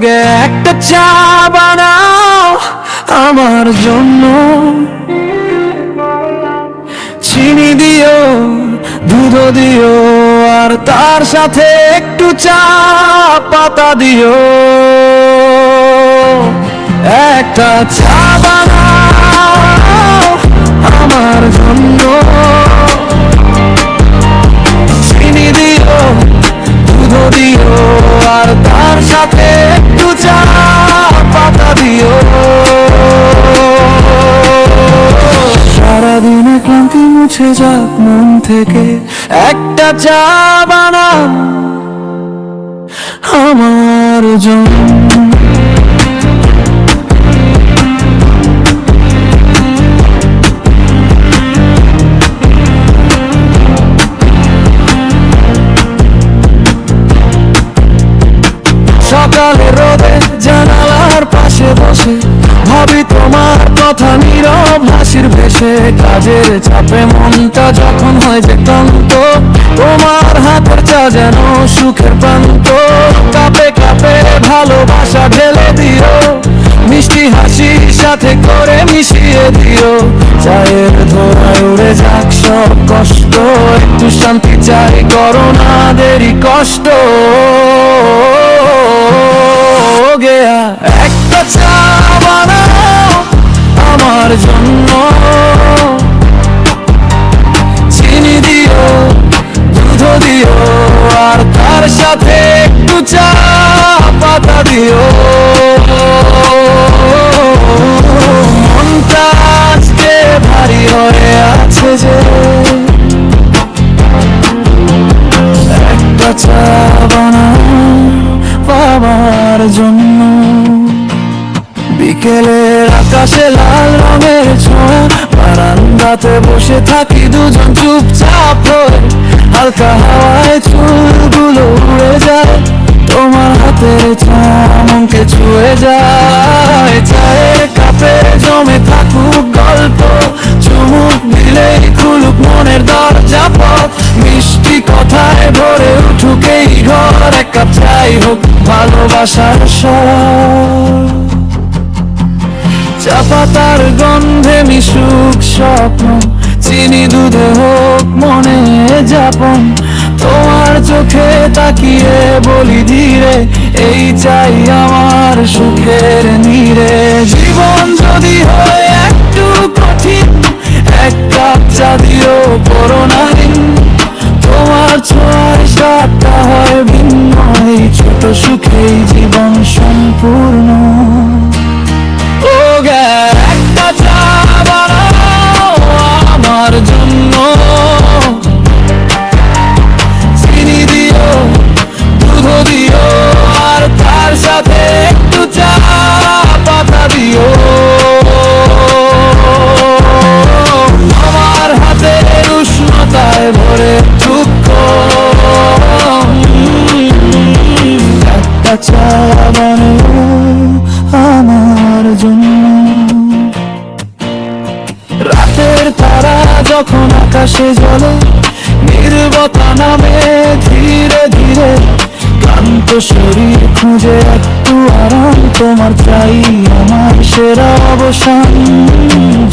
গে একটা চা বানাও আমার জন্য, চিনি দিও, দুধ দিও, আর তার সাথে একটু চা পাতা দিও। একটা চা বানাও আমার জন্য, চিনি দিও, দুধ দিও, আর তার সাথে একটু চা পাতা দিও। সারাদিনে ক্লান্তি মুছে যাক মন থেকে, একটা চা বানাও আমার জন্য। সকালে রোদে জানালার পাশে বসে ভাবি তোমার কথা, নীরব হাসির ভেসে। কাজের চাপে মনটা যখন হয় যে ক্লান্ত, তোমার হাতের চা যেন সুখের প্রান্ত। কাপে কাপে ভালোবাসা ঢেলে দিও, মিষ্টি হাসির সাথে করে মিশিয়ে দিও। চায়ের ধোঁয়ায় উড়ে যাক সব কষ্ট, একটু শান্তি চাই, করো না দেরি কষ্ট। গেয়া একটা চা বানাও আমার জন্য, চিনি দিও, দুধ দিও, আর তার সাথে একটু চা পাতা দিও। মনটা আজকে ভারী হয়ে আছে যে, একটা চা বানাও বাবার জন্য। বিকেলের আকাশে লাল রঙের ছোঁয়া, বারান্দাতে বসে থাকি দুজন চুপচাপ হয়ে। হালকা হাওয়ায় চুলগুলো উড়ে যায়, তোমার হাতের চা মনকে ছুঁয়ে যায়। চায়ের কাপে জমে থাকুক গল্প, চুমুক দিলেই খুলুক মনের দরজা পথ। মিষ্টি কথায় ভরে উঠুক এই ঘর, এক কাপ চাই হোক ভালোবাসার স্বর। চা পাতার গন্ধে মিশুক স্বপ্ন, চিনি দুধে হোক মনে যাপন। তোমার চোখে তাকিয়ে বলি ধীরে, এই চাই আমার সুখের নীড়ে। জীবন যদি হয় একটু কঠিন, এক কাপ চা দিও করোনাহীন। তোমার ছোঁয়ার স্বাদটা হয় ভিন্ন, এই ছোট সুখেই জীবন সম্পূর্ণ। ও গে একটা চা বানাও আমার জন্য, চিনি দিও, দুধ দিও, আর তার সাথে একটু চা পাতা দিও। আমার হাতের উষ্ণতায় ভরে দুঃখ, একটা চা বানাও আমার জন্য। রাতের তারা যখন আকাশে জ্বলে, নীরবতা নামে ধীরে ধীরে। ক্লান্ত শরীর খুঁজে একটু আরাম, তোমার চাই আমার সেরা অবসান।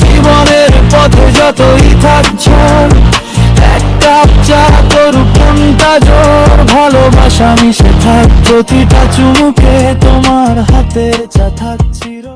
জীবনের পথে যতই থাক ঝড়, এক কাপ চা করুক মনটা জোর। ভালোবাসা মিশে থাক প্রতিটা চুমুকে, তোমার হাতের চা থাক চির।